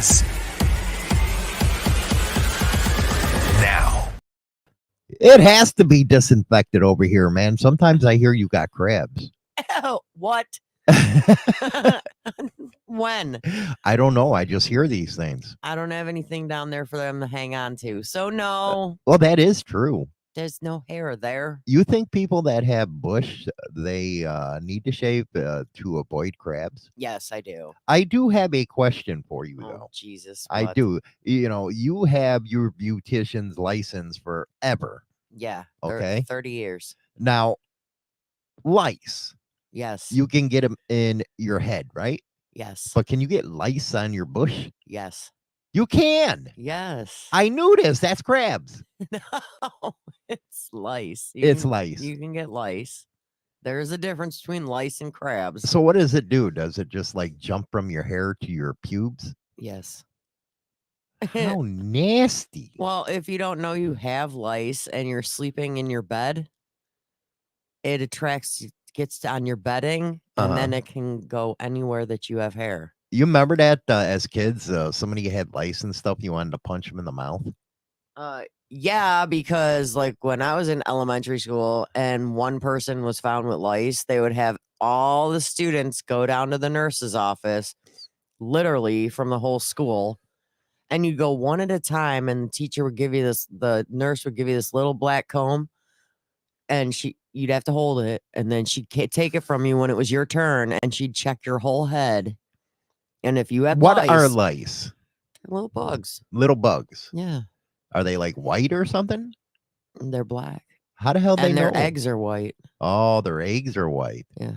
begins. Now. It has to be disinfected over here, man. Sometimes I hear you got crabs. Oh, what? When? I don't know. I just hear these things. I don't have anything down there for them to hang on to. So no, Well, that is true. there's no hair there. You think people that have bush, they need to shave to avoid crabs? Yes, I do. I do have a question for you, Oh, though. Jesus. I what? do. You know, you have your beautician's license forever. Yeah. Okay. 30 years. Now, lice, Yes. you can get them in your head, right? Yes. But can you get lice on your bush? Yes. You can. Yes. I knew this. That's crabs. No, it's lice. It's lice. You can get lice. There is a difference between lice and crabs. So what does it do? Does it just like jump from your hair to your pubes? Yes. How nasty. Well, if you don't know you have lice and you're sleeping in your bed, it gets on your bedding, and then it can go anywhere that you have hair. You remember that as kids, somebody had lice and stuff, you wanted to punch them in the mouth? Yeah, because like when I was in elementary school and one person was found with lice, they would have all the students go down to the nurse's office, literally from the whole school, and you go one at a time, and the nurse would give you this little black comb, and you'd have to hold it, and then she'd take it from you when it was your turn, and she'd check your whole head. And if you had What lice, are lice? little bugs. Little bugs. Yeah, Are they like white or something? they're black. How the hell they And know? their eggs are white. Oh, their eggs are white. Yeah.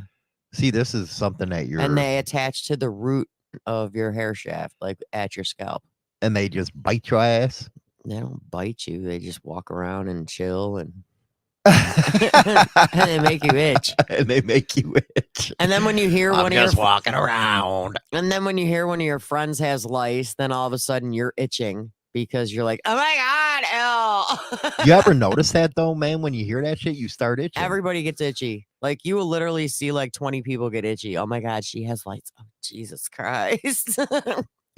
See, this is something that you're... And they attach to the root of your hair shaft, like at your scalp. And they just bite your ass? They don't bite you. They just walk around and chill and and they make you itch. And they make you itch. And then when you hear I'm one just of your walking around. and then when you hear one of your friends has lice, then all of a sudden you're itching because you're like, oh my God, ew. You ever notice that though, man? When you hear that shit, you start itching. Everybody gets itchy. Like you will literally see like 20 people get itchy. Oh my God, she has lice. Oh, Jesus Christ.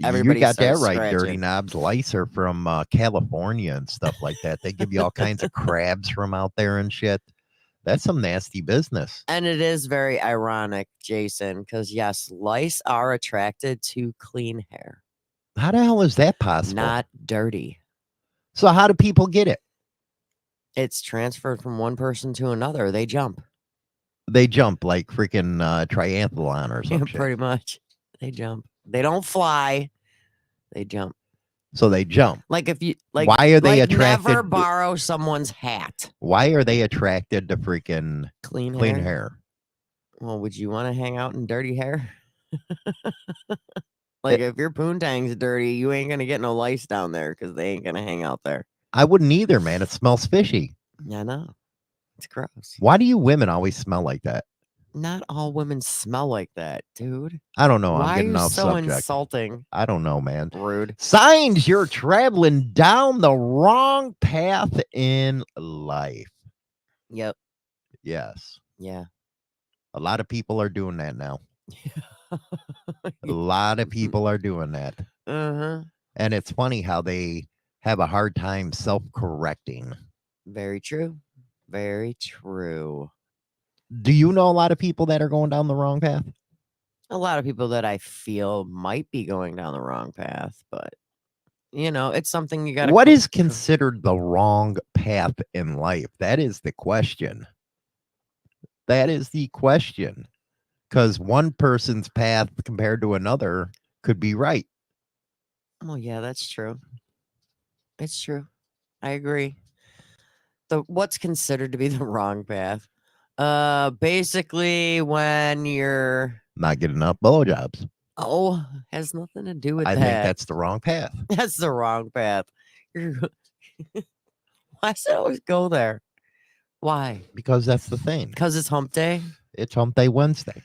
Everybody You got that starts right, Dirty scratching. Knobs. Lice are from California and stuff like that. They give you all kinds of crabs from out there and shit. That's some nasty business. And it is very ironic, Jason, because yes, lice are attracted to clean hair, How the hell is that possible? not dirty. So how do people get it? It's transferred from one person to another. They jump. They jump like freaking triathlon or something. Pretty much. They jump. They don't fly. They jump. So they jump. Like if you like Why are they like attracted? never borrow someone's hat. Why are they attracted to freaking Clean hair? Well, would you want to hang out in dirty hair? Like if your poontang's dirty, you ain't gonna get no lice down there because they ain't gonna hang out there. I wouldn't either, man. It smells fishy. I know. It's gross. Why do you women always smell like that? Not all women smell like that, dude. I don't know. Why I'm are getting you off so subject. insulting? I don't know, man. Rude. Signs you're traveling down the wrong path in life. Yep. Yes. Yeah. A lot of people are doing that now. A lot of people are doing that. Uh-huh. And it's funny how they have a hard time self-correcting. Very true. Very true. Do you know a lot of people that are going down the wrong path? A lot of people that I feel might be going down the wrong path, but you know, it's something you gotta. What is considered the wrong path in life? That is the question. That is the question. Because one person's path compared to another could be right. Well, yeah, that's true. It's true. I agree. What's considered to be the wrong path? Basically when you're Not getting enough blowjobs. Oh, has nothing to do with I that. think that's the wrong path. That's the wrong path. Why does it always go there? Why? Because that's the thing. Because it's hump day? It's hump day Wednesday.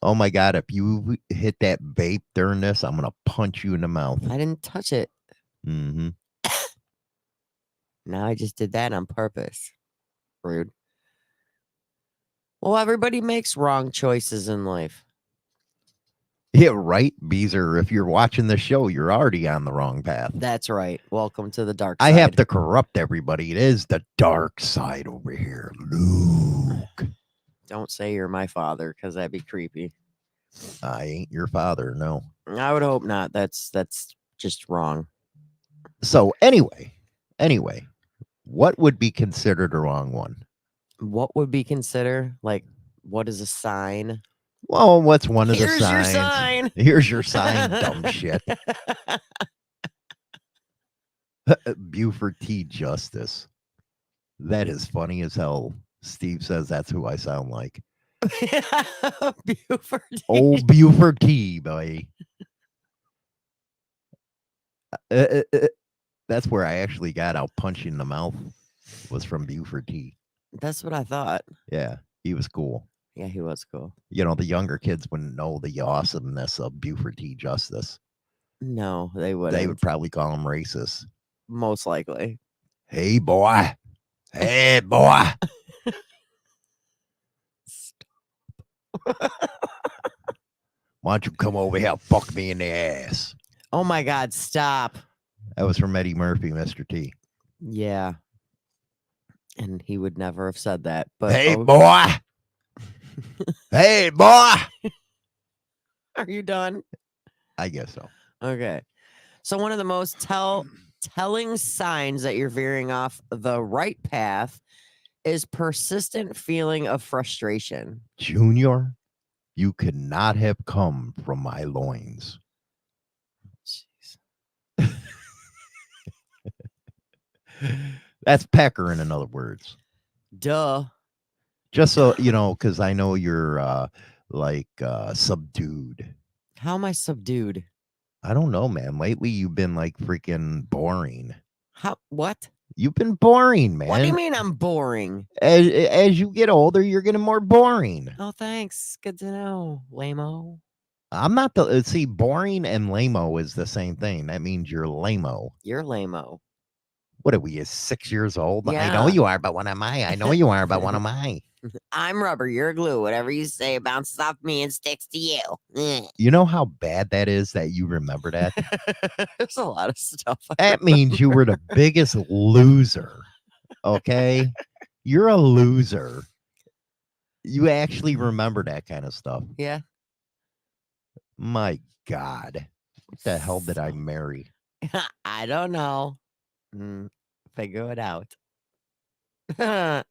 Oh my God, if you hit that vape during this, I'm going to punch you in the mouth. I didn't touch it. Mm-hmm. Now I just did that on purpose. Rude. Well, everybody makes wrong choices in life. Yeah, right, Beezer. If you're watching the show, you're already on the wrong path. That's right. Welcome to the dark I side. have to corrupt everybody. It is the dark side over here, Luke. Don't say you're my father, because that'd be creepy. I ain't your father, no. I would hope not. That's just wrong. So anyway, what would be considered a wrong one? What would be considered like? What is a sign? Well, what's one of the Here's your signs? sign. Here's your sign, dumb shit. Buford T. Justice. That is funny as hell. Steve says that's who I sound like. Buford. Old Buford T, boy. That's where I actually got out punching the mouth. Was from Buford T. That's what I thought. Yeah, he was cool. Yeah, he was cool. You know, the younger kids wouldn't know the awesomeness of Buford T. Justice. No, they wouldn't. They would probably call him racist. Most likely. Hey, boy. Hey, boy. Why don't you come over here and fuck me in the ass? Oh my God, stop. That was from Eddie Murphy, Mr. T. Yeah. And he would never have said that. But Hey, boy. Hey, boy. Are you done? I guess so. Okay. So one of the most telling signs that you're veering off the right path is persistent feeling of frustration. Junior, you could not have come from my loins. Jeez. That's Pecker, in other words. Duh. Just so you know, because I know you're subdued. How am I subdued? I don't know, man. Lately, you've been like freaking boring. How? What? You've been boring, man. What do you mean I'm boring? As you get older, you're getting more boring. Oh, thanks. Good to know, lame-o. I'm not the see. Boring and lame-o is the same thing. That means you're lame-o. You're lame-o. What are we? 6 years old? I know Yeah. you are, but what am I? I know you are, but what am I? I'm rubber. You're glue. Whatever you say bounces off me and sticks to you. Ugh. You know how bad that is that you remember that? There's a lot of stuff. That means you were the biggest loser. Okay? You're a loser. You actually remember that kind of stuff. Yeah. My God. What the hell did I marry? I don't know. Figure it out.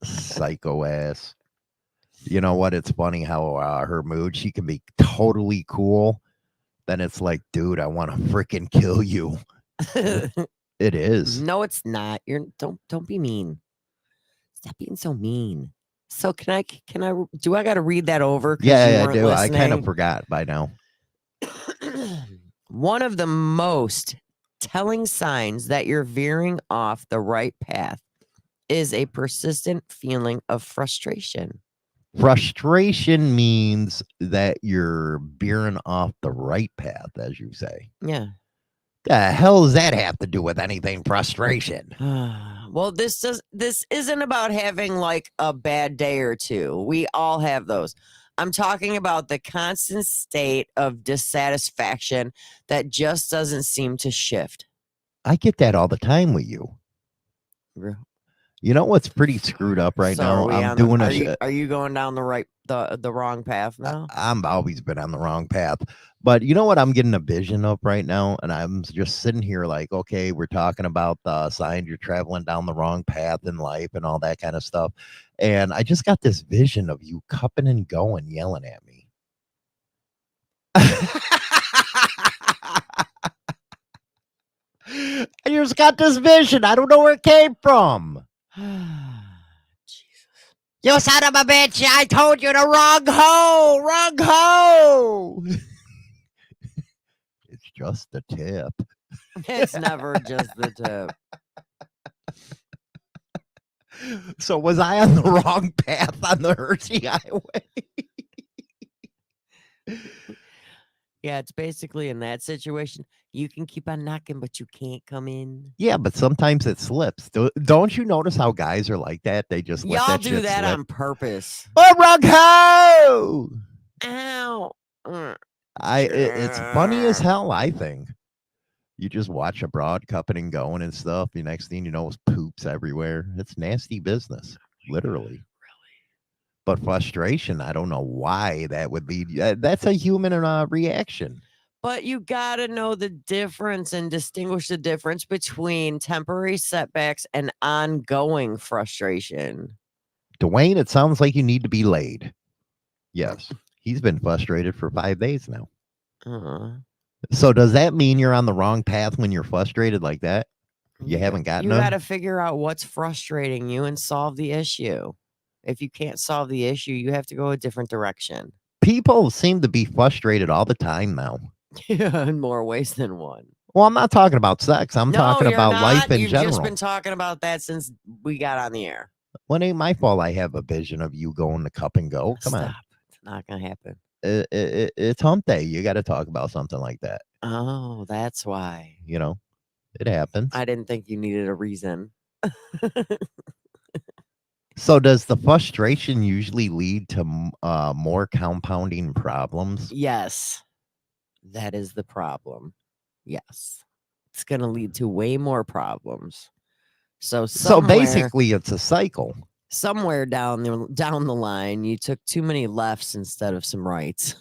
Psycho ass. You know what? It's funny how her mood, she can be totally cool. Then it's like, dude, I want to freaking kill you. It is. No, it's not. Don't be mean. Stop being so mean. So can I do I gotta read that over? 'Cause you Yeah, I weren't do. I kind of listening? forgot by now. One of the most telling signs that you're veering off the right path is a persistent feeling of frustration. Frustration means that you're veering off the right path, as you say. Yeah. The hell does that have to do with anything? Frustration. Well, this isn't about having like a bad day or two. We all have those. I'm talking about the constant state of dissatisfaction that just doesn't seem to shift. I get that all the time with you. You know what's pretty screwed up right So now? are we I'm on the- doing are you going down the wrong path now? I'm always been on the wrong path. But you know what I'm getting a vision of right now? And I'm just sitting here like, okay, we're talking about the sign you're traveling down the wrong path in life and all that kind of stuff. And I just got this vision of you cupping and going, yelling at me. I just got this vision. I don't know where it came from. Jesus. You son of a bitch. I told you the wrong hole. Wrong hole. It's just the tip. It's never just the tip. So was I on the wrong path on the Hershey Highway? Yeah, it's basically in that situation. You can keep on knocking, but you can't come in. Yeah, but sometimes it slips. Don't you notice how guys are like that? They just let Y'all that do shit that slip. on purpose. Oh, wrong hole. Ow. It's funny as hell, I think. You just watch a broad cupping and going and stuff. The next thing you know is poops everywhere. It's nasty business, literally. But frustration, I don't know why that would lead. That's a human reaction. But you got to know the difference and distinguish the difference between temporary setbacks and ongoing frustration. Dwayne, it sounds like you need to be laid. Yes, he's been frustrated for 5 days now. So does that mean you're on the wrong path when you're frustrated like that? You haven't gotten You got to figure out what's frustrating you and solve the issue. If you can't solve the issue, you have to go a different direction. People seem to be frustrated all the time now. Yeah, in more ways than one. Well, I'm not talking about sex. I'm talking you're about not. life in You've general. just been talking about that since we got on the air. Well, it ain't my fault I have a vision of you going to cup and go. Come on. It's not going to happen. It's hump day. You got to talk about something like that. Oh, that's why. You know, it happens. I didn't think you needed a reason. So does the frustration usually lead to more compounding problems? Yes. That is the problem. Yes. It's going to lead to way more problems. So basically it's a cycle. Somewhere down the line, you took too many lefts instead of some rights.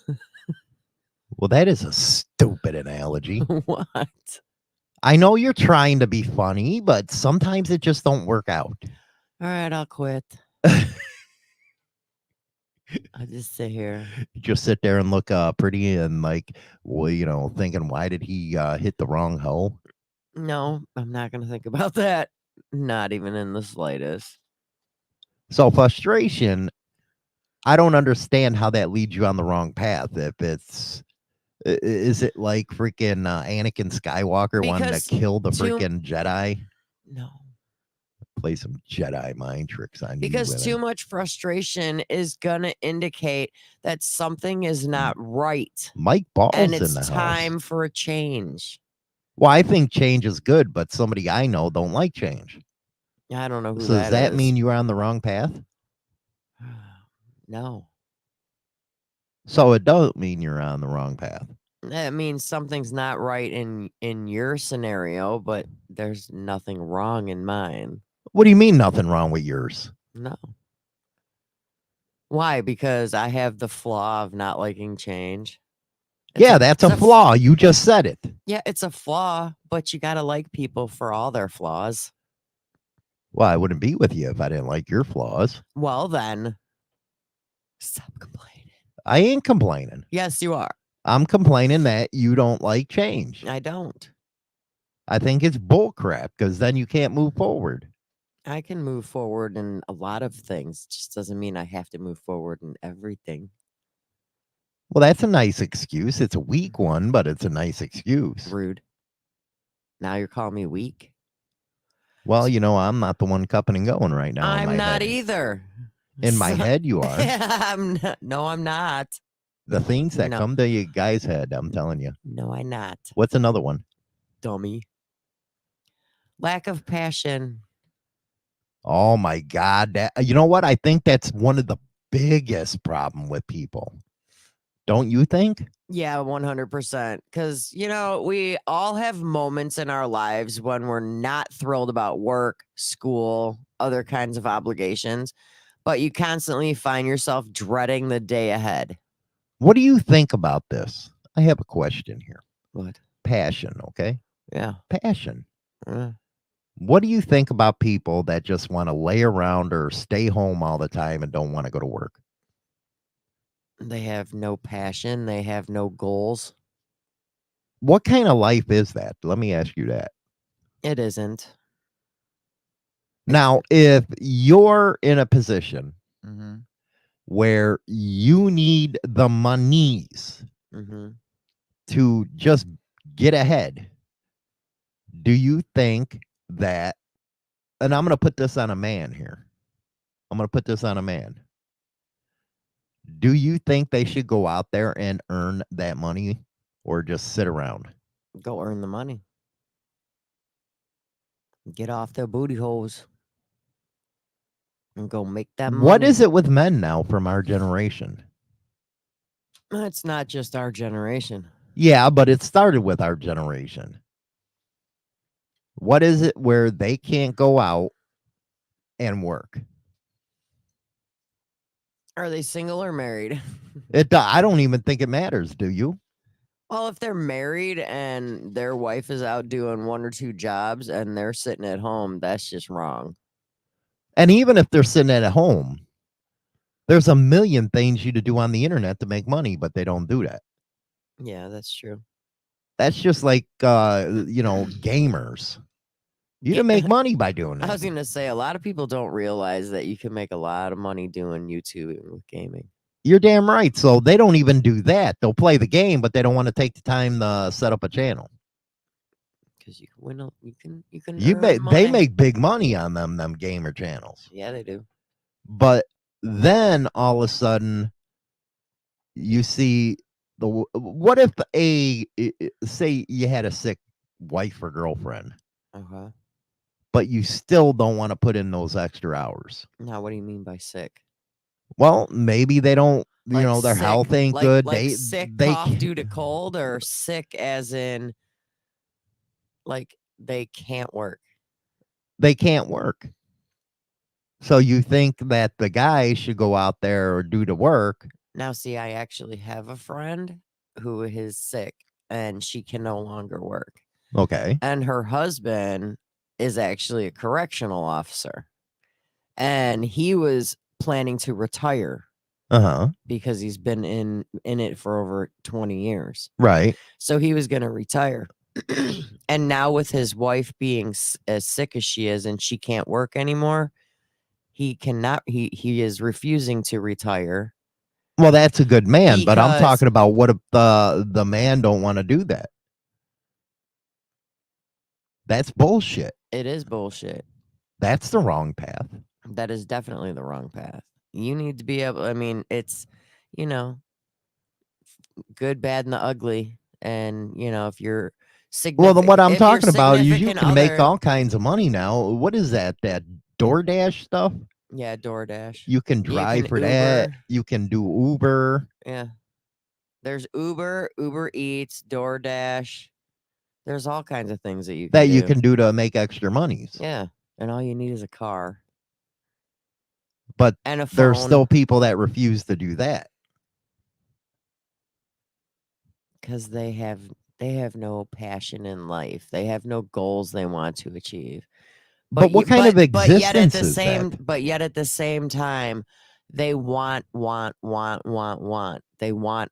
Well, that is a stupid analogy. What? I know you're trying to be funny, but sometimes it just don't work out. All right, I'll quit. I'll just sit here. Just sit there and look pretty and like, well, you know, thinking, why did he hit the wrong hole? No, I'm not going to think about that. Not even in the slightest. So frustration, I don't understand how that leads you on the wrong path. If is it like freaking Anakin Skywalker wanting to kill the freaking Jedi? No. Play some Jedi mind tricks on you. Because too much frustration is going to indicate that something is not right. Mike Ball's and in the it's house. time for a change. Well, I think change is good, but somebody I know don't like change. I don't know who so that is. Does that mean you're on the wrong path? No. So it doesn't mean you're on the wrong path. That means something's not right in your scenario, but there's nothing wrong in mine. What do you mean nothing wrong with yours? No. Why? Because I have the flaw of not liking change. That's a flaw. You just said it. Yeah, it's a flaw, but you got to like people for all their flaws. Well, I wouldn't be with you if I didn't like your flaws. Well, then, stop complaining. I ain't complaining. Yes, you are. I'm complaining that you don't like change. I don't. I think it's bull crap because then you can't move forward. I can move forward in a lot of things. It just doesn't mean I have to move forward in everything. Well, that's a nice excuse. It's a weak one, but it's a nice excuse. Rude. Now you're calling me weak? Well, you know, I'm not the one cupping and going right now. I'm not either. In my head, you are. I'm not. No, I'm not. The things that come to your guy's head, I'm telling you. No, I'm not. What's another one? Dummy. Lack of passion. Oh my God. You know what? I think that's one of the biggest problem with people. Don't you think? Yeah, 100%. Because, you know, we all have moments in our lives when we're not thrilled about work, school, other kinds of obligations, but you constantly find yourself dreading the day ahead. What do you think about this? I have a question here. What? Passion, okay? Yeah. Passion. What do you think about people that just want to lay around or stay home all the time and don't want to go to work? They have no passion. They have no goals. What kind of life is that? Let me ask you that. It isn't. Now, if you're in a position where you need the monies to just get ahead, do you think that, and I'm going to put this on a man here. Do you think they should go out there and earn that money or just sit around? Go earn the money. Get off their booty holes and go make that money. What is it with men now from our generation? It's not just our generation. Yeah, but it started with our generation. What is it where they can't go out and work? Are they single or married? I don't even think it matters, do you? Well, if they're married and their wife is out doing 1 or 2 jobs and they're sitting at home, that's just wrong. And even if they're sitting at home, there's a million things you to do on the internet to make money, but they don't do that. Yeah, that's true. That's just like gamers. You can make money by doing I was that. going to say, a lot of people don't realize that you can make a lot of money doing YouTube with gaming. You're damn right. So they don't even do that. They'll play the game, but they don't want to take the time to set up a channel. Because you can win, you can They earn money. make big money on them gamer channels. Yeah, they do. But then all of a sudden, you see what if say you had a sick wife or girlfriend, Uh-huh. but you still don't want to put in those extra hours. Now, what do you mean by sick? Well, maybe they don't, Like their sick, health ain't like, good. Like sick they cough due to cold, or sick as in like they can't work. they can't work. So you think that the guy should go out there or do the work. Now, see, I actually have a friend who is sick and she can no longer work. Okay. And her husband is actually a correctional officer. And he was planning to retire Uh-huh. because he's been in it for over 20 years. Right. So he was going to retire. And now with his wife being as sick as she is and she can't work anymore, he is refusing to retire. Well, that's a good man, but I'm Because- talking about what if the man don't want to do that? That's bullshit. It is bullshit. That's the wrong path. That is definitely the wrong path. You need to be able, I mean, it's, good, bad, and the ugly. And, if you're Well, then what I'm if your talking about is you significant can make other- all kinds of money now. What is that? That DoorDash stuff? Yeah, DoorDash. You can drive can for that. Uber. You can do Uber. Yeah. There's Uber Eats, DoorDash. There's all kinds of things that you can do. to make extra monies. Yeah. And all you need is a car. But And a phone. there's still people that refuse to do that. Because they have no passion in life. They have no goals they want to achieve. But what kind of existence is that? But yet at the same time, they want. They want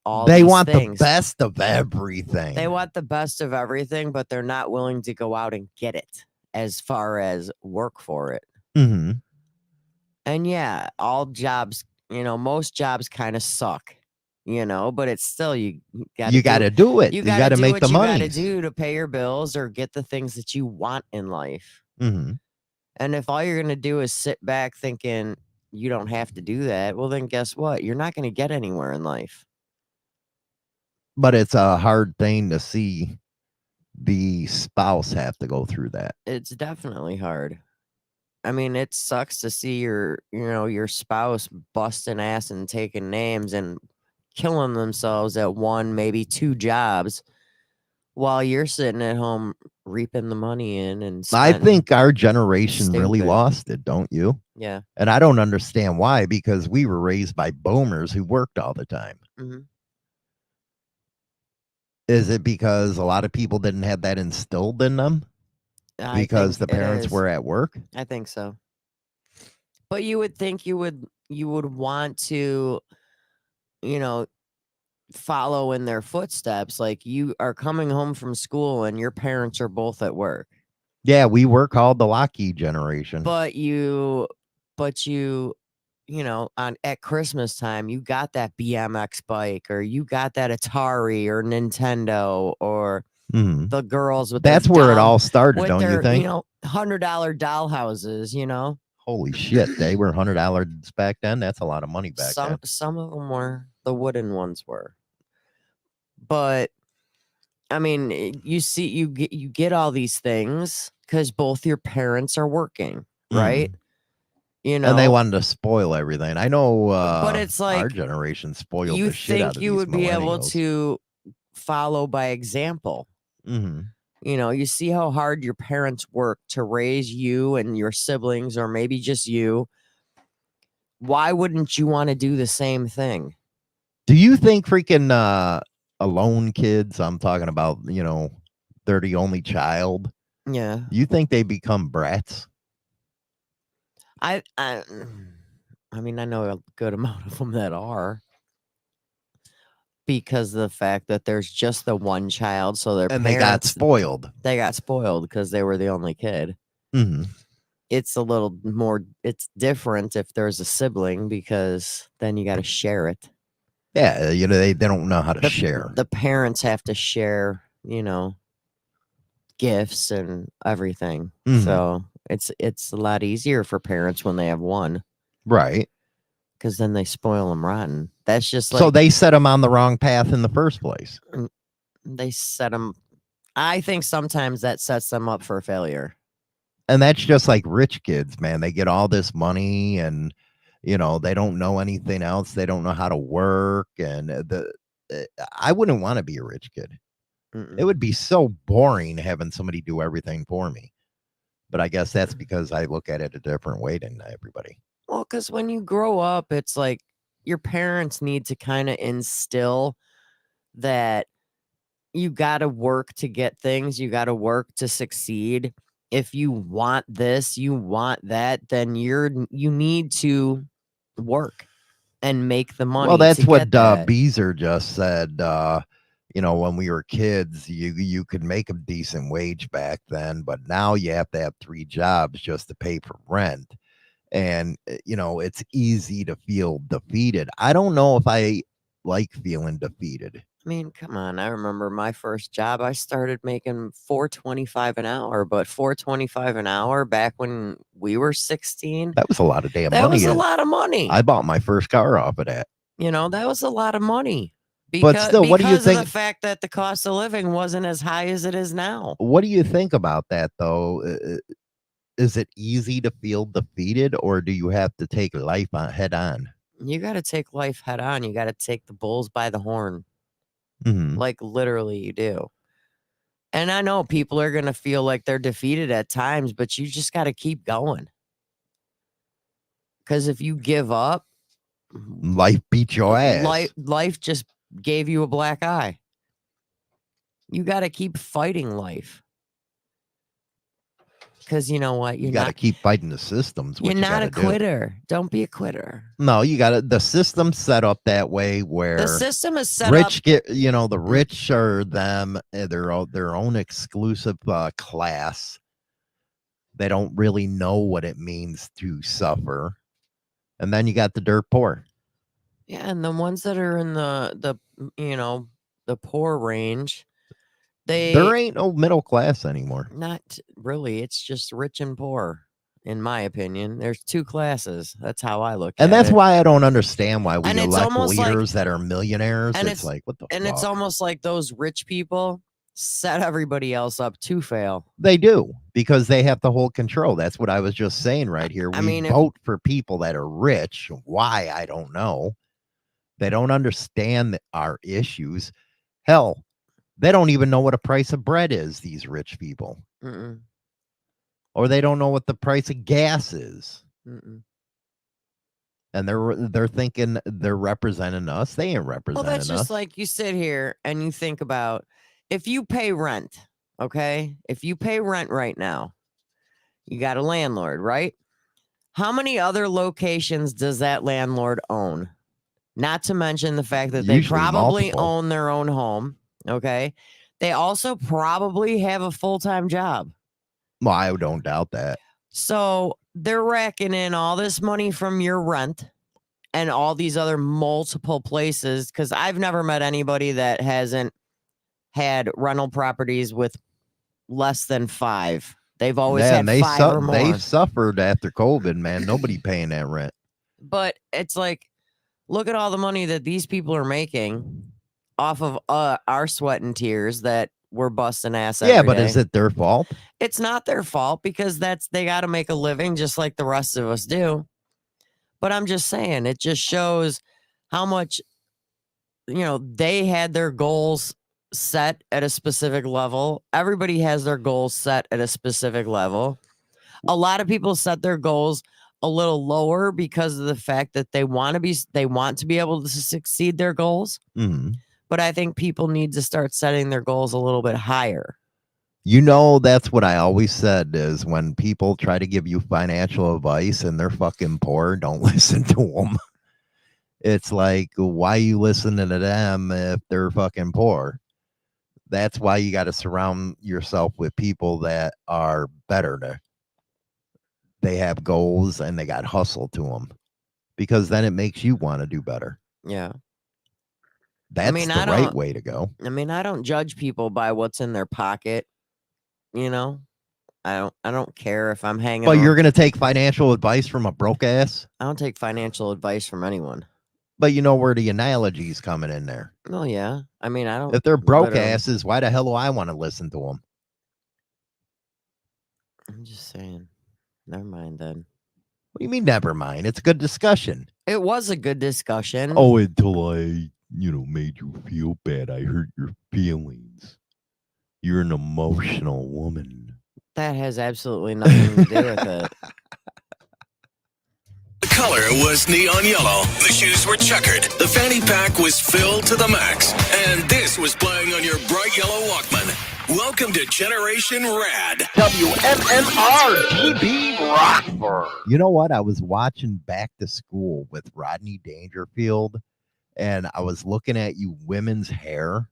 all. They these want things. the best of everything. They want the best of everything, but they're not willing to go out and get it. As far as work for it. Mm-hmm. And yeah, all jobs. Most jobs kind of suck. But it's still you got to do it. You got to do make what the you money. got to do to pay your bills or get the things that you want in life. Mm-hmm. And if all you're going to do is sit back thinking you don't have to do that, well, then guess what? You're not going to get anywhere in life. But it's a hard thing to see the spouse have to go through that. It's definitely hard. I mean, it sucks to see your spouse busting ass and taking names and killing themselves at 1, maybe 2 jobs while you're sitting at home reaping the money in. And I think our generation really Stupid. lost it, don't you? Yeah. And I don't understand why, because we were raised by boomers who worked all the time. Mhm. Is it because a lot of people didn't have that instilled in them? Because the parents were at work? I think so. But you would think you would want to, follow in their footsteps. Like you are coming home from school and your parents are both at work. Yeah, we were called the Lockheed generation. But you at Christmas time, you got that BMX bike or you got that Atari or Nintendo or Mhm. the girls with That's their where it doll- all started, with don't their, you think? $100 dollhouses, Holy shit, they were $100 back then. That's a lot of money back then. Some of them were, the wooden ones were. But I mean, you see, you get all these things because both your parents are working, right? You know, And they wanted to spoil everything. I know but it's our like generation spoiled you the shit out think of you these would be able millennials. to follow by example. Hmm. You know, you see how hard your parents work to raise you and your siblings, or maybe just you. Why wouldn't you want to do the same thing? Do you think freaking alone kids, I'm talking about, they're the only child, Yeah. you think they become brats? I I I mean, I know a good amount of them that are, because of the fact that there's just the one child, so their And they got parents, spoiled. they got spoiled because they were the only kid. Hmm. It's a little more, it's different if there's a sibling, because then you got to share it. Yeah, they don't know how to share. The parents have to share, gifts and everything. Mhm. So it's a lot easier for parents when they have one, Right. because then they spoil them rotten. That's just So like they set them on the wrong path in the first place. they set them. I think sometimes that sets them up for failure. And that's just like rich kids, man. They get all this money and they don't know anything else. They don't know how to work and I wouldn't want to be a rich kid. It Mm-mm. would be so boring having somebody do everything for me. But I guess that's because I look at it a different way than everybody. Well, because when you grow up, it's like your parents need to kind of instill that you got to work to get things, you got to work to succeed. If you want this, you want that, then you need to work and make the money Well, that's to what get that. Beezer just said. When we were kids, you could make a decent wage back then, but now you have to have 3 jobs just to pay for rent. And it's easy to feel defeated. I don't know if I like feeling defeated. I mean, come on. I remember my first job. I started making $4.25 an hour, but $4.25 an hour back when we were 16, That was a lot of damn that money. was a lot of money. I bought my first car off of that. That was a lot of money. But still, what do you Because of the think? fact that the cost of living wasn't as high as it is now. What do you think about that, though? Is it easy to feel defeated, or do you have to take life head on? You got to take life head on. You got to take the bulls by the horn. Hmm. Like literally you do. And I know people are going to feel like they're defeated at times, but you just got to keep going. Because if you give up, Life beat your ass. life just gave you a black eye. You got to keep fighting life. Because you know what? You got to keep fighting the systems. You're not a do. quitter. Don't be a quitter. No, you got to. The system's set up that way where The system is set rich up. get. The rich are them. They're their own exclusive class. They don't really know what it means to suffer. And then you got the dirt poor. Yeah, and the ones that are in the poor range, There ain't no middle class anymore. not really. It's just rich and poor, in my opinion. There's 2 classes. That's how I look at it. And that's why I don't understand why we And it's elect almost like- leaders that are millionaires. and It's like, what the And fuck? it's almost like those rich people set everybody else up to fail. They do, because they have to hold control. That's what I was just saying right here. I We mean, vote for people that are rich. Why? I don't know. They don't understand our issues. Hell, they don't even know what a price of bread is, these rich people. Mm-mm, Or they don't know what the price of gas is. mm-mm. And they're thinking they're representing us. They ain't representing Well, that's us. just like you sit here and you think about, if you pay rent, okay? If you pay rent right now, you got a landlord, right? How many other locations does that landlord own? Not to mention the fact that they Usually probably multiple. own their own home, okay? They also probably have a full-time job. Well, I don't doubt that. So they're racking in all this money from your rent and all these other multiple places, because I've never met anybody that hasn't had rental properties with less than 5. They've always had 5 or more. They suffered after COVID, man. Nobody paying that rent. But it's like, look at all the money that these people are making off of our sweat and tears that we're busting ass every But day. is it their fault? It's not their fault, because they got to make a living just like the rest of us do. But I'm just saying, it just shows how much, they had their goals set at a specific level. Everybody has their goals set at a specific level. A lot of people set their goals a little lower because of the fact that they want to be able to succeed their goals. Mhm. But I think people need to start setting their goals a little bit higher. That's what I always said is when people try to give you financial advice and they're fucking poor, don't listen to them. It's like, why you listening to them if they're fucking poor? That's why you got to surround yourself with people that are better. They have goals and they got hustle to them, because then it makes you want to do better. Yeah. That's mean, the I right don't- way to go. I mean, I don't judge people by what's in their pocket. I don't care if I'm hanging. But on- you're gonna take financial advice from a broke ass. I don't take financial advice from anyone. But you know where the analogy's coming in there. Well, yeah. I mean, I don't. If they're broke literally- asses, why the hell do I want to listen to them? I'm just saying. Never mind then. What do you mean? Never mind. It's a good discussion. It was a good discussion. Oh, until I, made you feel bad. I hurt your feelings. You're an emotional woman. That has absolutely nothing to do with it. The color was neon yellow. The shoes were checkered. The fanny pack was filled to the max. And this was playing on your bright yellow Walkman. Welcome to Generation Rad. WMMR GB Rockford. You know what? I was watching Back to School with Rodney Dangerfield, and I was looking at you women's hair.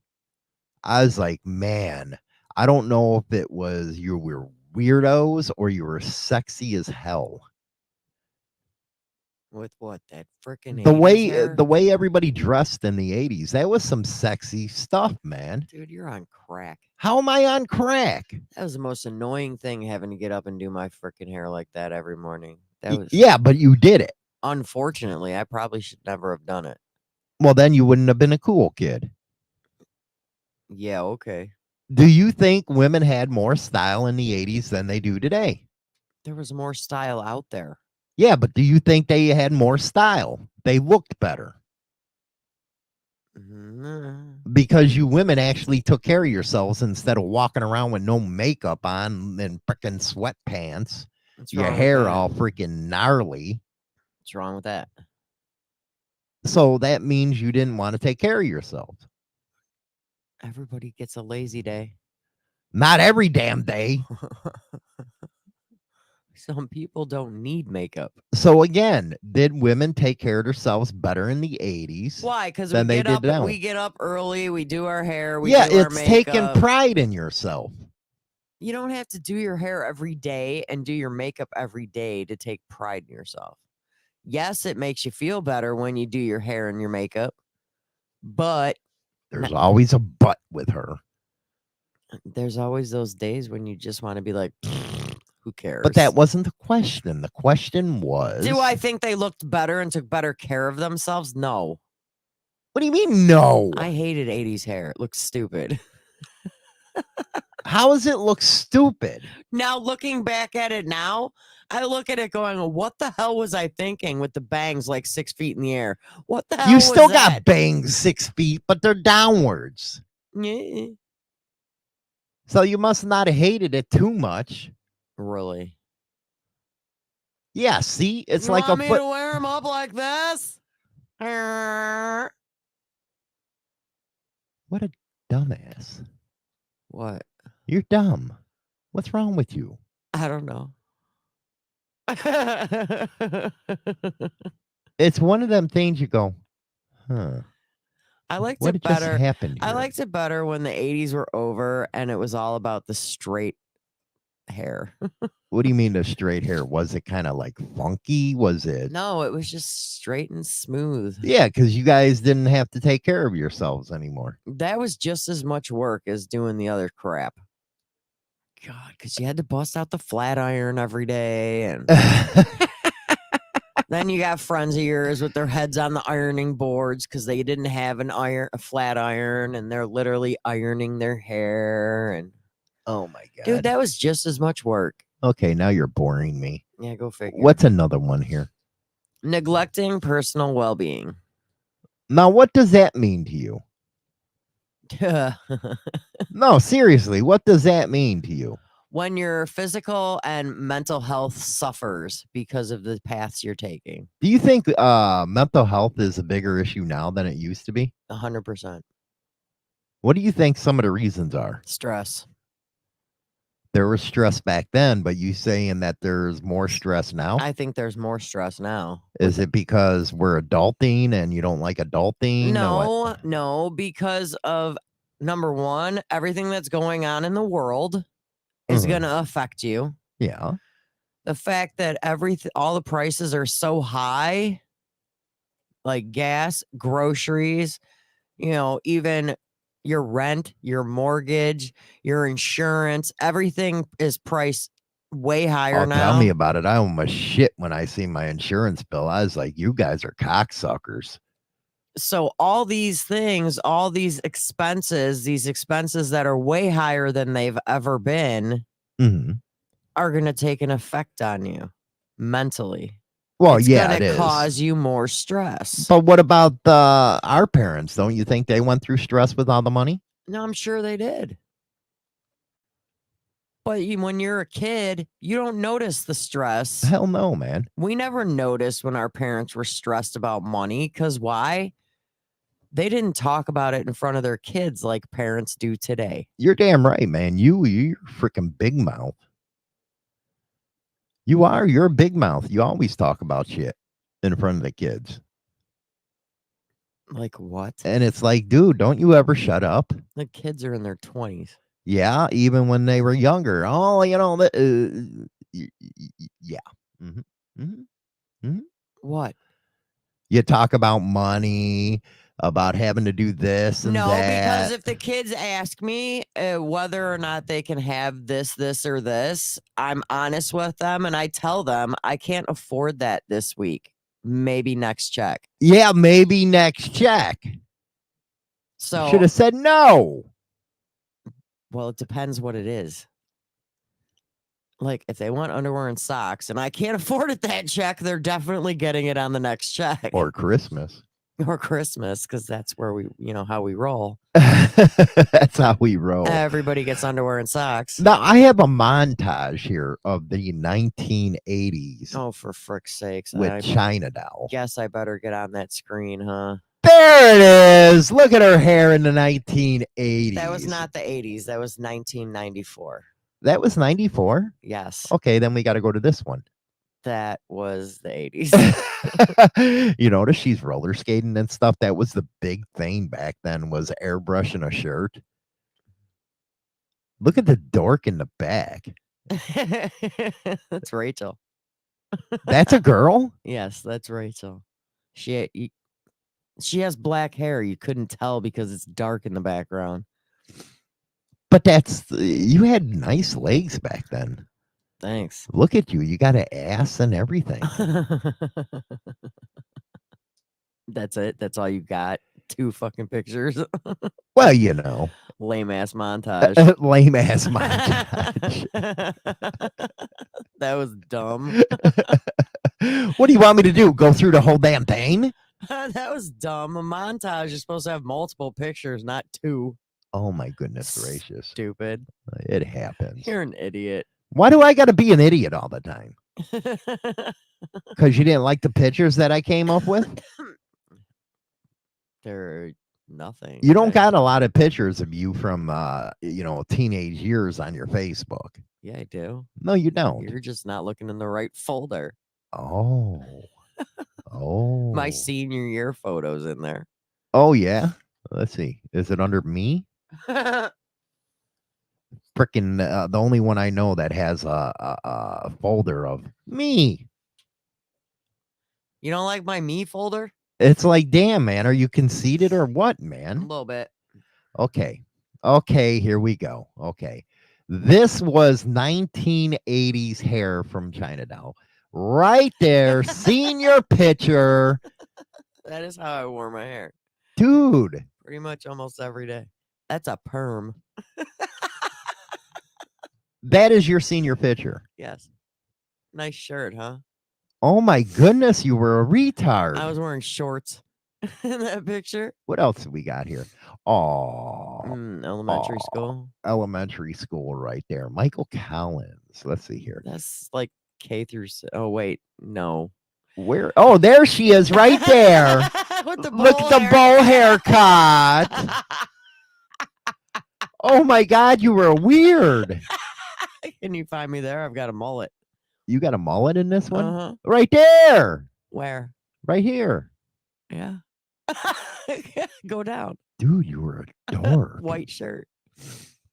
I was like, man, I don't know if it was you were weirdos or you were sexy as hell. With what? That freaking The way everybody dressed in the 80s, that was some sexy stuff, man. Dude, you're on crack. How am I on crack? That was the most annoying thing, having to get up and do my freaking hair like that every morning. That was Yeah, but you did it. Unfortunately, I probably should never have done it. Well, then you wouldn't have been a cool kid. Yeah, okay. Do you think women had more style in the 80s than they do today? There was more style out there. Yeah, but do you think they had more style? They looked better because you women actually took care of yourselves instead of walking around with no makeup on and freaking sweatpants, What's your wrong with hair that? all freaking gnarly. What's wrong with that? So that means you didn't want to take care of yourself. Everybody gets a lazy day. Not every damn day. Some people don't need makeup. So again, did women take care of themselves better in the 80s? Why? Because Than they did now. we get up early, we do our hair, we Yeah, do our it's taking makeup. pride in yourself. You don't have to do your hair every day and do your makeup every day to take pride in yourself. Yes, it makes you feel better when you do your hair and your makeup, but There's always a but with her. there's always those days when you just want to be like, who cares? But that wasn't the question. The question was, Do I think they looked better and took better care of themselves? No. What do you mean no? I hated 80s hair. It looks stupid. How does it look stupid? Now, looking back at it now, I look at it going, what the hell was I thinking with the bangs like 6 feet in the air? What the hell You was still got that? bangs 6 feet, but they're downwards. Yeah. So you must not have hated it too much. Really? Yeah, see? It's You like a want me foot. to wear them up like this? What a dumbass. What? You're dumb. What's wrong with you? I don't know. It's one of them things you go, huh? I liked What it just better. happened I here? liked it better when the 80s were over and it was all about the straight hair. What do you mean the straight hair? Was it kind of like funky? Was it? No, it was just straight and smooth. Yeah, because you guys didn't have to take care of yourselves anymore. That was just as much work as doing the other crap. God, because you had to bust out the flat iron every day. And then you got friends of yours with their heads on the ironing boards because they didn't have a flat iron, and they're literally ironing their hair. And Oh my god. dude, that was just as much work. Okay, now you're boring me. Yeah, go figure. What's another one here? Neglecting personal well-being. Now, what does that mean to you? No, seriously, what does that mean to you? When your physical and mental health suffers because of the paths you're taking. Do you think mental health is a bigger issue now than it used to be? 100%. What do you think some of the reasons are? Stress. There was stress back then, but you saying that there's more stress now? I think there's more stress now. Is it because we're adulting and you don't like adulting? No, because of number one, everything that's going on in the world is Mhm. going to affect you. Yeah. The fact that all the prices are so high, like gas, groceries, even your rent, your mortgage, your insurance, everything is priced way higher Oh, now. tell me about it. I almost shit when I see my insurance bill. I was like, you guys are cocksuckers. So all these things, all these expenses that are way higher than they've ever been Mm-hmm. are going to take an effect on you mentally. Well, it's yeah, going it to is. cause you more stress. But what about our parents? Don't you think they went through stress with all the money? No, I'm sure they did. But when you're a kid, you don't notice the stress. Hell no, man. We never noticed when our parents were stressed about money. Because why? They didn't talk about it in front of their kids like parents do today. You're damn right, man. You're freaking big mouth. You are. You're a big mouth. You always talk about shit in front of the kids. Like what? And it's like, dude, don't you ever shut up? The kids are in their 20s. Yeah, even when they were younger. Oh, yeah. Mm-hmm. Mm-hmm. Mm-hmm. What? You talk about money, about having to do this and No, that. because if the kids ask me whether or not they can have this, or this, I'm honest with them and I tell them I can't afford that this week. Maybe next check. Yeah, maybe next check. So Should have said no. Well, it depends what it is. Like if they want underwear and socks and I can't afford it that check, they're definitely getting it on the next check. Or Christmas. Or Christmas, because that's where we, how we roll. That's how we roll. Everybody gets underwear and socks. Now, I have a montage here of the 1980s Oh, for frick's sakes. with I China Doll. guess I better get on that screen, huh? There it is. Look at her hair in the 1980s. That was not the 80s. That was 1994. That was 94? Yes. Okay, then we got to go to this one. That was the 80s. You notice she's roller skating and stuff. That was the big thing back then, was airbrushing a shirt. Look at the dork in the back. That's Rachel. That's a girl? Yes, that's Rachel. She has black hair. You couldn't tell because it's dark in the background. But you had nice legs back then. Thanks. Look at you. You got an ass and everything. That's it. That's all you got. 2 fucking pictures. Well, Lame ass montage. lame ass montage. That was dumb. What do you want me to do? Go through the whole damn thing? That was dumb. A montage is supposed to have multiple pictures, not 2. Oh my goodness gracious. Stupid. It happens. You're an idiot. Why do I got to be an idiot all the time? Because you didn't like the pictures that I came up with? They're nothing. You don't got a lot of pictures of you from, teenage years on your Facebook. Yeah, I do. No, you don't. You're just not looking in the right folder. Oh. Oh. My senior year photos in there. Oh, yeah. Let's see. Is it under me? Freaking the only one I know that has a folder of me. You don't like my me folder? It's like, damn, man, are you conceited or what, A man? little bit. Okay, here we go. Okay, this was 1980s hair from China Doll. Right there, senior picture. That is how I wore my hair. Dude. Pretty much almost every day. That's a perm. That is your senior picture. Yes. Nice shirt, huh? Oh my goodness, you were a retard. I was wearing shorts in that picture. What else do we got here? Oh, Elementary school. elementary school right there. Michael Collins. Let's see here. That's like K through. Oh wait, no. Where? Oh, there she is, right there. With the Look at the bowl haircut. Oh my God, you were weird. Can you find me there? I've got a mullet. You got a mullet in this one? Uh-huh. Right there. Where? Right here. Yeah. Go down. Dude, you were a dork. White shirt.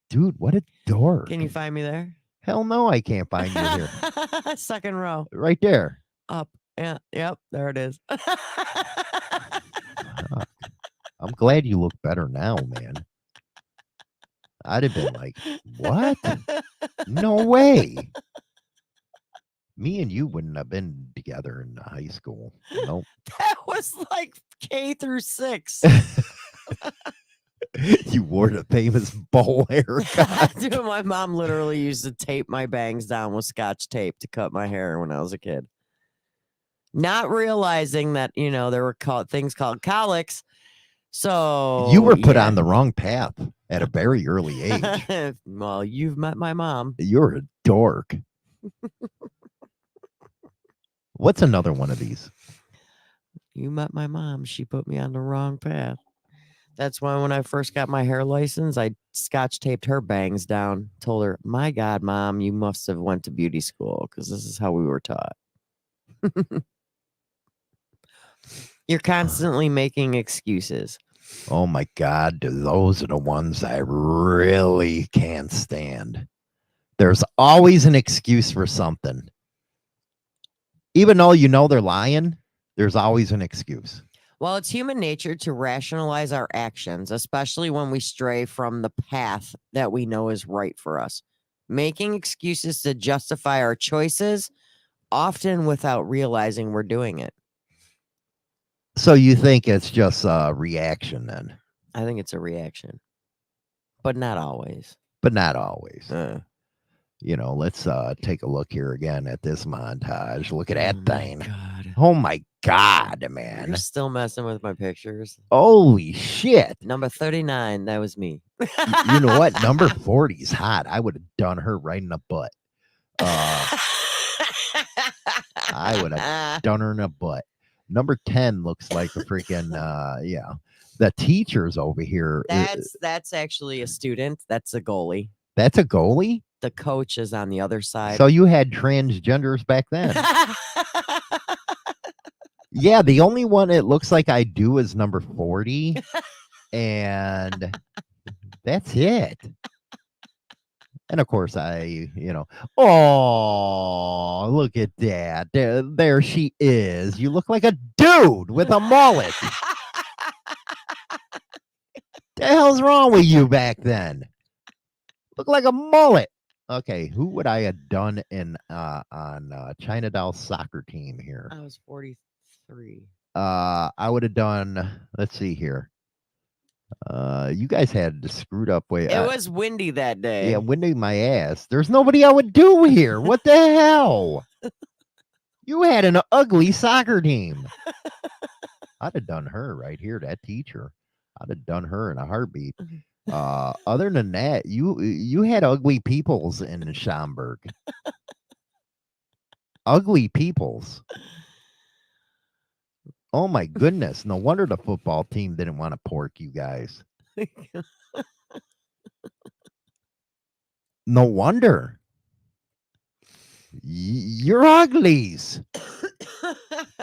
Dude, what a dork. Can you find me there? Hell no, I can't find you here. Second row. Right there. Up. Yeah. Yep. There it is. Fuck. I'm glad you look better now, man. I'd have been like, what? No way. Me and you wouldn't have been together in high school. Nope. That was like K through 6. You wore the famous bowl haircut. Dude, my mom literally used to tape my bangs down with Scotch tape to cut my hair when I was a kid. Not realizing that, there were things called colics. So You were put on the wrong path at a very early age. Well, you've met my mom. You're a dork. What's another one of these? You met my mom. She put me on the wrong path. That's why when I first got my hair license, I Scotch taped her bangs down. Told her, "My God, Mom, you must have went to beauty school because this is how we were taught." You're constantly making excuses. Oh my God, those are the ones I really can't stand. There's always an excuse for something. Even though you know they're lying, there's always an excuse. Well, it's human nature to rationalize our actions, especially when we stray from the path that we know is right for us. Making excuses to justify our choices, often without realizing we're doing it. So you think it's just a reaction then? I think it's a reaction, but not always. But not always. Uh, Let's take a look here again at this montage. Look at that oh my thing. God. Oh my God, man. You're still messing with my pictures. Holy shit. Number 39, that was me. You know what? Number 40 is hot. I would have done her right in the butt. I would have done her in the butt. Number 10 looks like a freaking, The teacher's over here. That's actually a student. That's a goalie. That's a goalie? The coach is on the other side. So you had transgenders back then? Yeah, the only one it looks like I do is number 40. And that's it. And of course, oh, look at that. There she is. You look like a dude with a mullet. The hell's wrong with you back then? Look like a mullet. Okay, who would I have done on China Doll soccer team here? I was 43. I would have done, let's see here. You guys had the screwed up way. It was windy that day. Yeah, windy my ass. There's nobody I would do here. What the hell? You had an ugly soccer team. I'd have done her right here, that teacher. I'd have done her in a heartbeat. Other than that, you had ugly peoples in Schaumburg. Ugly peoples. Oh my goodness. No wonder the football team didn't want to pork you guys. No wonder. You're uglies.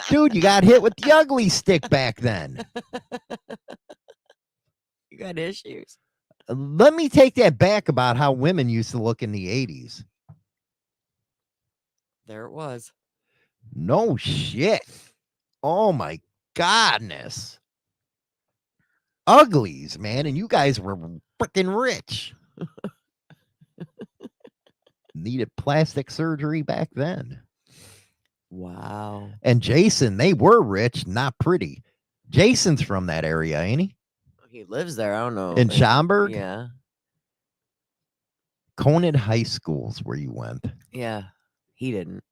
Dude, you got hit with the ugly stick back then. You got issues. Let me take that back about how women used to look in the 80s. There it was. No shit. Oh my godness. Uglies, man. And you guys were freaking rich. Needed plastic surgery back then. Wow. And Jason, they were rich, not pretty. Jason's from that area, ain't he? He lives there. I don't know. In Schaumburg? Yeah. Conant High School's where you went. Yeah. He didn't.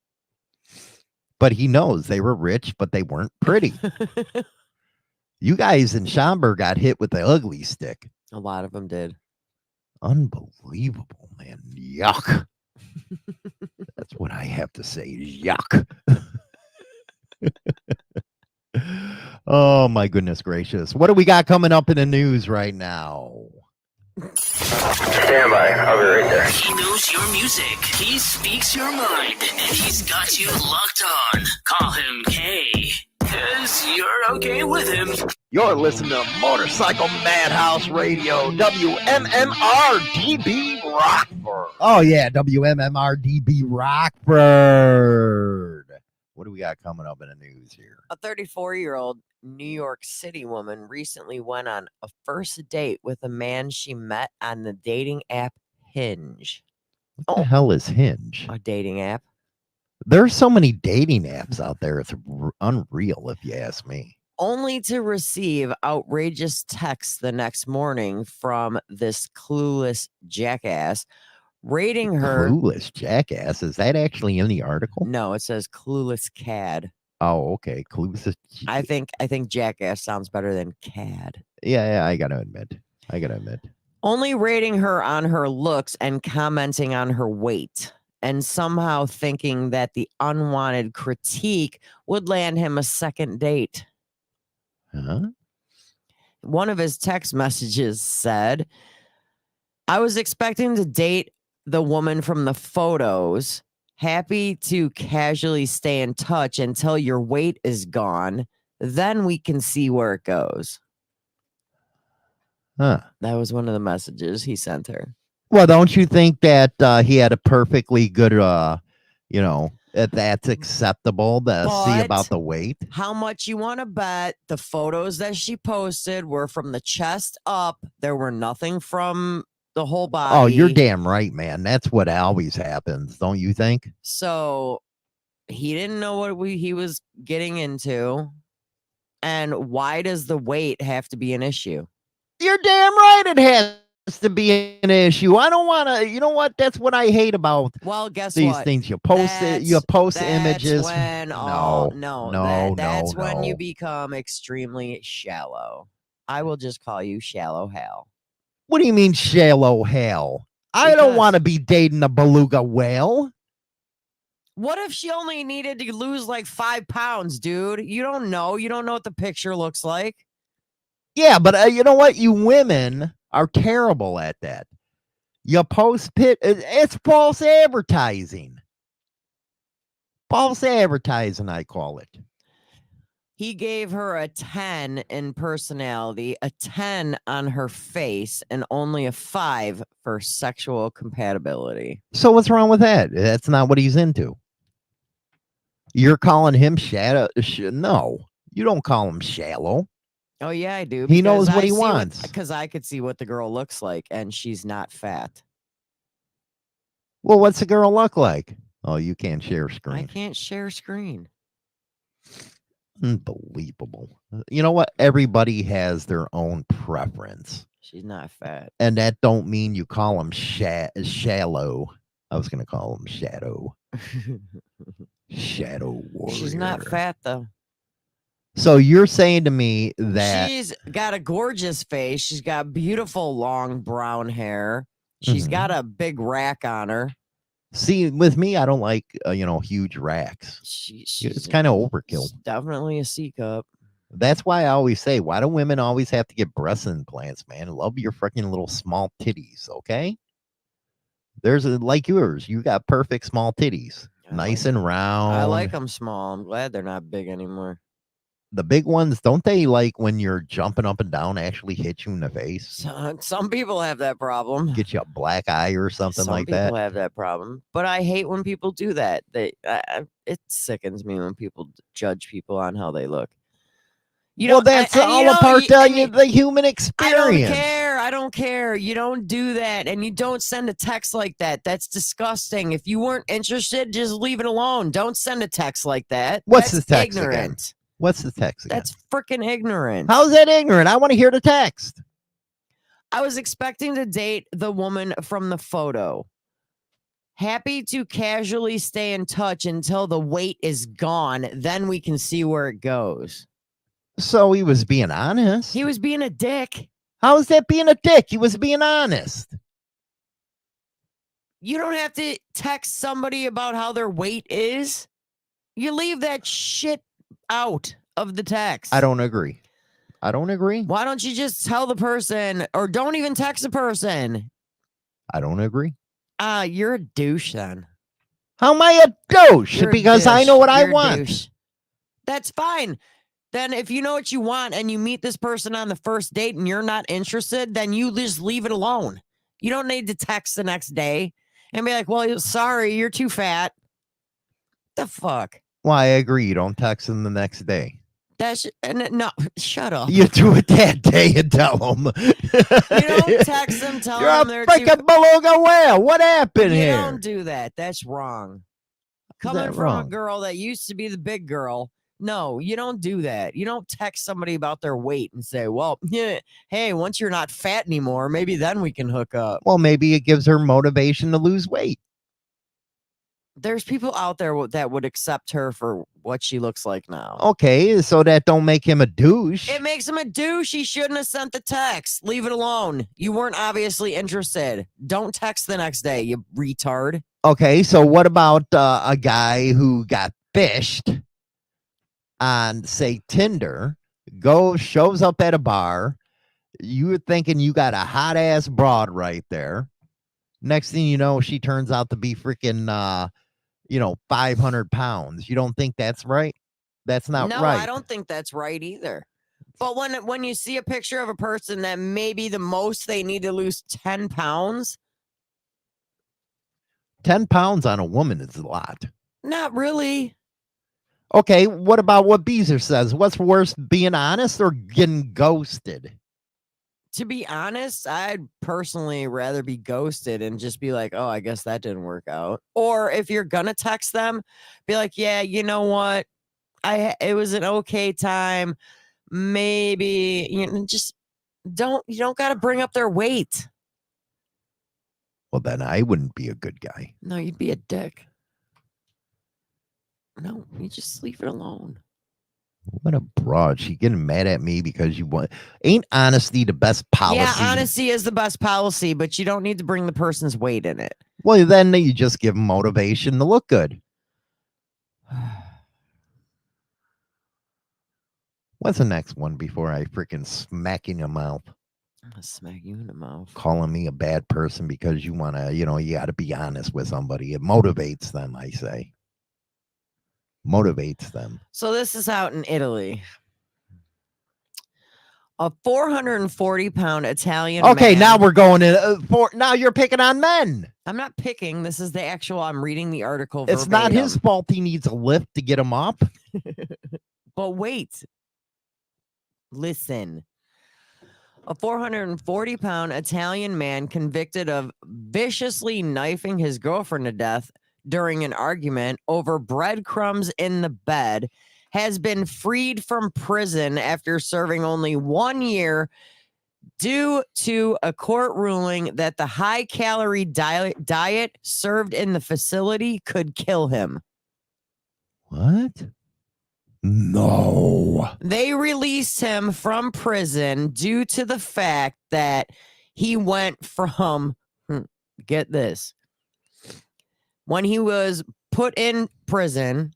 But he knows they were rich, but they weren't pretty. You guys in Schaumburg got hit with the ugly stick. A lot of them did. Unbelievable, man. Yuck. That's what I have to say. Yuck. Oh, my goodness gracious. What do we got coming up in the news right now? Stand by. I'll be right there. He knows your music. He speaks your mind. And he's got you locked on. Call him K. Because you're okay with him. You're listening to Motorcycle Madhouse Radio, WMMR-DB Rockford. Oh, yeah, WMMR-DB Rockford. What do we got coming up in the news here? A 34-year-old New York City woman recently went on a first date with a man she met on the dating app Hinge. What the hell is Hinge? A dating app? There's so many dating apps out there. It's unreal, if you ask me. Only to receive outrageous texts the next morning from this clueless jackass rating her. Clueless jackass? Is that actually in the article? No, it says clueless cad. Oh, okay. Clueless. I think jackass sounds better than cad. Yeah, I gotta admit. Only rating her on her looks and commenting on her weight, and somehow thinking that the unwanted critique would land him a second date. Huh? One of his text messages said, I was expecting to date the woman from the photos. Happy to casually stay in touch until your weight is gone. Then we can see where it goes. Huh. That was one of the messages he sent her. Well, don't you think that he had a perfectly good, that's acceptable to see But about the weight? how much you want to bet the photos that she posted were from the chest up? There were nothing from the whole body. Oh, you're damn right, man. That's what always happens, don't you think? So he didn't know what he was getting into. And why does the weight have to be an issue? You're damn right it has to be an issue. I don't want to, you know what? That's what I hate about Well, guess these what? things. You post it, you post That's images. When that's when you become extremely shallow. I will just call you Shallow Hal. What do you mean shallow hell? I don't Because- want to be dating a beluga whale. What if she only needed to lose like 5 pounds, dude? You don't know. You don't know what the picture looks like. Yeah, but you know what? You women are terrible at that. You post it's false advertising. False advertising, I call it. He gave her a 10 in personality, a 10 on her face, and only a 5 for sexual compatibility. So what's wrong with that? That's not what he's into. You're calling him shadow? No, you don't call him shallow. Oh, yeah, I do. He knows what he wants. Because I could see what the girl looks like, and she's not fat. Well, what's the girl look like? Oh, you can't share I screen. can't share screen. Unbelievable. You know what? Everybody has their own preference. She's not fat. And that don't mean you call them shallow. I was going to call him shadow. Shadow warrior. She's not fat, though. So you're saying to me that She's got a gorgeous face. She's got beautiful long brown hair. She's Mhm. got a big rack on her. see, with me, I don't like huge racks. She's It's kind of overkill. definitely a C cup. That's why I always say, why do women always have to get breast implants, man? Love your freaking little small titties, okay? There's like yours. You got perfect small titties, I nice like- and round. I like them small. I'm glad they're not big anymore. the big ones. Don't they like when you're jumping up and down actually hit you in the face? Some people have that problem. Get you a black eye or something Some like people that? have that problem, but I hate when people do that. It sickens me when people judge people on how they look. Well, that's all a part of the human experience. I don't care. You don't do that, and you don't send a text like that. That's disgusting. If you weren't interested, just leave it alone. Don't send a text like that. What's That's the text again? ignorant. What's the text again? That's freaking ignorant. How's that ignorant? I want to hear the text. I was expecting to date the woman from the photo. Happy to casually stay in touch until the weight is gone. Then we can see where it goes. So he was being honest. He was being a dick. How is that being a dick? He was being honest. You don't have to text somebody about how their weight is. You leave that shit out of the text. I don't agree. Why don't you just tell the person, or don't even text the person? I don't agree. You're a douche then. How am I a douche? You're a Because I douche. know what I You're a want. douche. That's fine. Then if you know what you want and you meet this person on the first date and you're not interested, then you just leave it alone. You don't need to text the next day and be like, well, sorry, you're too fat. The fuck? Well, I agree. You don't text him the next day. No, shut up. You do it that day and tell them. You don't text them, tell You're them a they're too freaking beluga whale. What happened You here? don't do that. That's wrong. Coming that from wrong? a girl that used to be the big girl. No, you don't do that. You don't text somebody about their weight and say, well, yeah, hey, once you're not fat anymore, maybe then we can hook up. Well, maybe it gives her motivation to lose weight. There's people out there that would accept her for what she looks like now. Okay, so that don't make him a douche. It makes him a douche. He shouldn't have sent the text. Leave it alone. You weren't obviously interested. Don't text the next day, you retard. Okay, so what about a guy who got fished on, say, Tinder, shows up at a bar, you're thinking you got a hot ass broad right there. Next thing you know, she turns out to be freaking 500 pounds. You don't think that's right? That's not No, right. I don't think that's right either. But when you see a picture of a person that maybe the most they need to lose 10 pounds, 10 pounds on a woman is a lot. not really. Okay, what about what Beezer says? What's worse, being honest or getting ghosted? To be honest, I'd personally rather be ghosted and just be like, oh, I guess that didn't work out. Or if you're gonna text them, be like, yeah, you know what? It was an okay time. Maybe you don't gotta bring up their weight. Well, then I wouldn't be a good guy. No, you'd be a dick. No, you just leave it alone. What a broad. She getting mad at me because you want. Ain't honesty the best policy? Yeah, honesty is the best policy, but you don't need to bring the person's weight in it. Well, then you just give them motivation to look good. What's the next one before I freaking smack you in your mouth? I'm gonna smack you in the mouth. Calling me a bad person because you want to, you got to be honest with somebody. It motivates them, I say. Motivates them. So this is out in Italy. A 440-pound Italian Okay, man. now we're going in. Now you're picking on men. I'm not picking. This is the actual. I'm reading the article. It's not his verbatim. fault he needs a lift to get him up. But wait. Listen. A 440-pound Italian man convicted of viciously knifing his girlfriend to death during an argument over breadcrumbs in the bed has been freed from prison after serving only 1 year due to a court ruling that the high-calorie diet served in the facility could kill him. What? No. They released him from prison due to the fact that he went from, get this, when he was put in prison,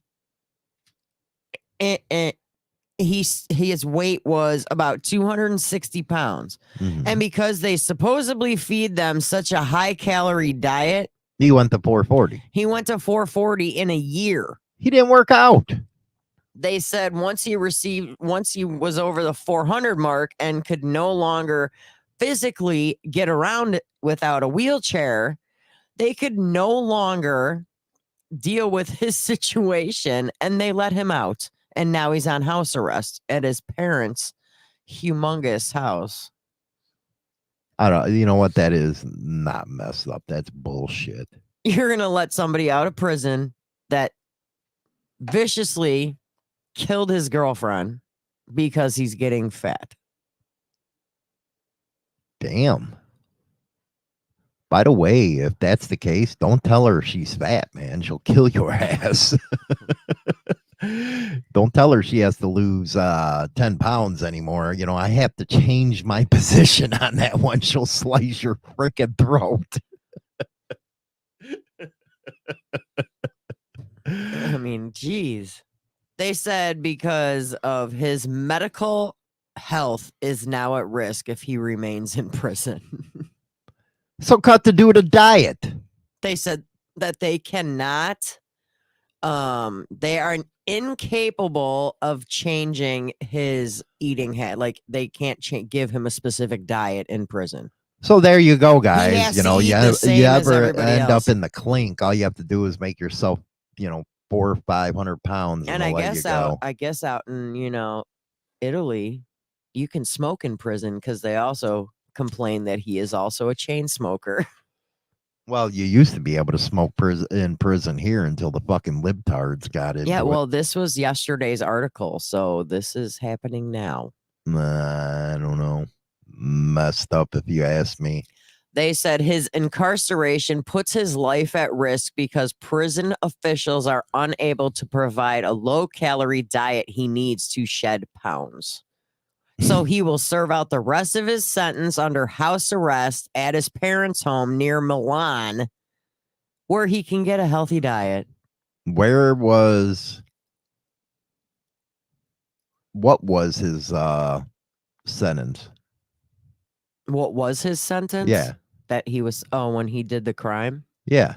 his weight was about 260 pounds. Mhm. And because they supposedly feed them such a high-calorie diet, He went to 440. he went to 440 in a year. He didn't work out. They said once he was over the 400 mark and could no longer physically get around without a wheelchair, they could no longer deal with his situation and they let him out. And now he's on house arrest at his parents' humongous house. I don't. You know what? That is not messed up. That's bullshit. You're going to let somebody out of prison that viciously killed his girlfriend because he's getting fat. Damn. By the way, if that's the case, don't tell her she's fat, man. She'll kill your ass. Don't tell her she has to lose 10 pounds anymore. You know, I have to change my position on that one. She'll slice your freaking throat. I mean, geez. They said because of his medical health is now at risk if he remains in prison. So cut the dude a diet. They said that they cannot, they are incapable of changing his eating habit. Like they can't give him a specific diet in prison. So there you go, has guys. You to know, eat you, the same you as ever everybody end else. up in the clink, all you have to do is make yourself, 400 or 500 pounds, And they'll I let you guess go. out in, Italy, you can smoke in prison because they also complain that he is also a chain smoker. Well, you used to be able to smoke in prison here until the fucking libtards got into Yeah, it. well, this was yesterday's article, so this is happening now. I don't know. Messed up, if you ask me. They said his incarceration puts his life at risk because prison officials are unable to provide a low-calorie diet he needs to shed pounds. So he will serve out the rest of his sentence under house arrest at his parents' home near Milan, where he can get a healthy diet. What was his sentence? What was his sentence? Yeah. That he was, when he did the crime? Yeah.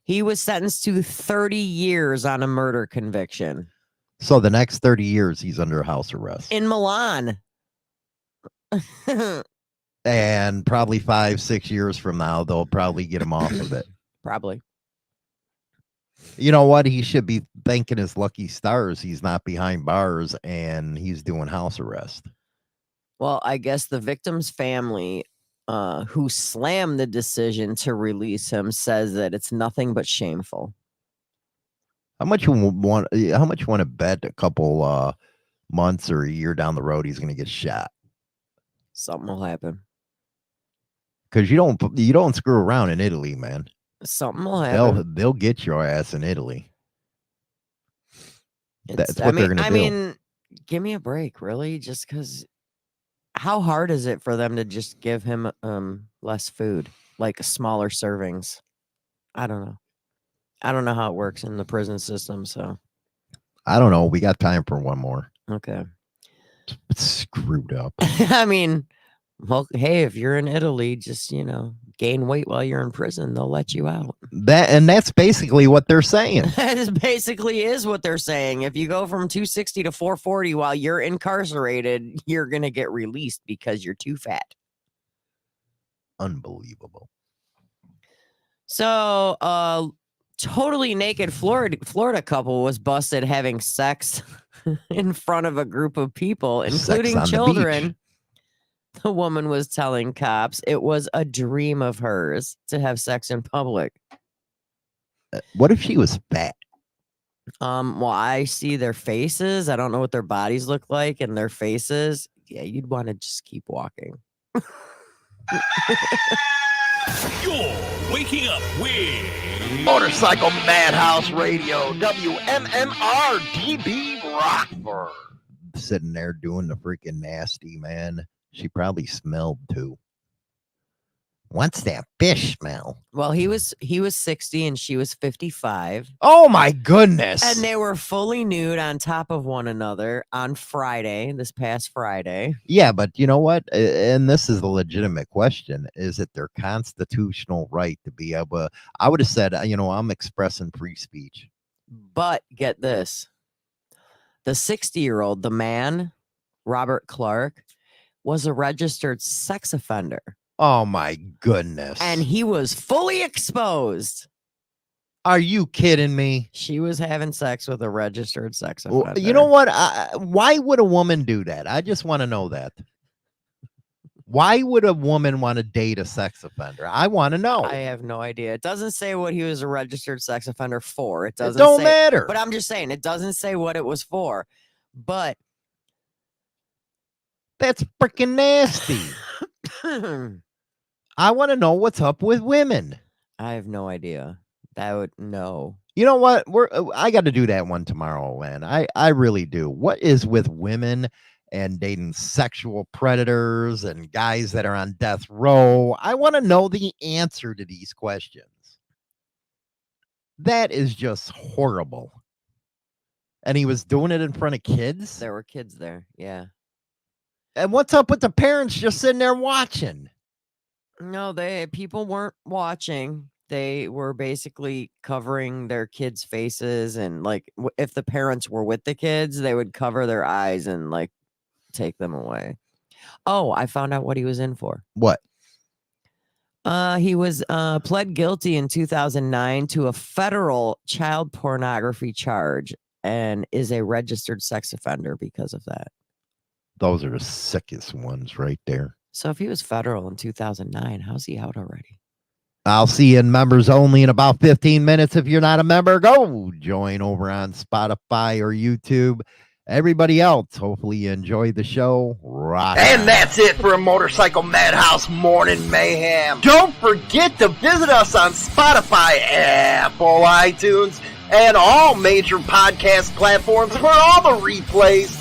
He was sentenced to 30 years on a murder conviction. So the next 30 years, he's under house arrest. In Milan. And probably 5-6 years from now, they'll probably get him off of it. Probably. You know what? He should be thanking his lucky stars he's not behind bars and he's doing house arrest. Well, I guess the victim's family, who slammed the decision to release him, says that it's nothing but shameful. How much you want to bet a couple months or a year down the road he's going to get shot? Something will happen. Because you don't screw around in Italy, man. Something will happen. They'll get your ass in Italy. That's I what they're mean, going to do. I mean, give me a break, really. Just because, how hard is it for them to just give him less food, like smaller servings? I don't know. I don't know how it works in the prison system. So I don't know. We got time for one more. okay. It's screwed up. I mean, well, hey, if you're in Italy, just gain weight while you're in prison, they'll let you out. That's basically what they're saying. That basically is what they're saying. If you go from 260 to 440 while you're incarcerated, you're going to get released because you're too fat. Unbelievable. So, totally naked Florida couple was busted having sex in front of a group of people, including on the children. beach. The woman was telling cops it was a dream of hers to have sex in public. What if she was fat? Well, I see their faces. I don't know what their bodies look like, and their faces. Yeah, you'd want to just keep walking. You're waking up with Motorcycle Madhouse Radio, WMMR DB Rockford. Sitting there doing the freaking nasty, man. She probably smelled too. What's that fish smell? Well, he was 60 and she was 55. Oh my goodness. And they were fully nude on top of one another on this past Friday. Yeah, but you know what? And this is a legitimate question. Is it their constitutional right to be able? I would have said, I'm expressing free speech. But get this. The 60-year-old, the man, Robert Clark, was a registered sex offender. Oh my goodness. And he was fully exposed. Are you kidding me? She was having sex with a registered sex offender. You know what? Why would a woman do that? I just want to know that. Why would a woman want to date a sex offender? I want to know. I have no idea. It doesn't say what he was a registered sex offender for. It doesn't don't say, matter. But I'm just saying, it doesn't say what it was for. But that's freaking nasty. I want to know what's up with women. I have no idea. That would no. You know what? I got to do that one tomorrow, man. I really do. What is with women and dating sexual predators and guys that are on death row? I want to know the answer to these questions. That is just horrible. And he was doing it in front of kids. There were kids there. Yeah. And what's up with the parents just sitting there watching? No, people weren't watching. They were basically covering their kids' faces, and like if the parents were with the kids, they would cover their eyes and like take them away. Oh, I found out what he was in for. What? He was pled guilty in 2009 to a federal child pornography charge and is a registered sex offender because of that. Those are the sickest ones right there. So if he was federal in 2009, how's he out already? I'll see you in members only in about 15 minutes. If you're not a member, go join over on Spotify or YouTube. Everybody else, hopefully you enjoyed the show. Rock And on. that's it for a Motorcycle Madhouse Morning Mayhem. Don't forget to visit us on Spotify, Apple, iTunes, and all major podcast platforms for all the replays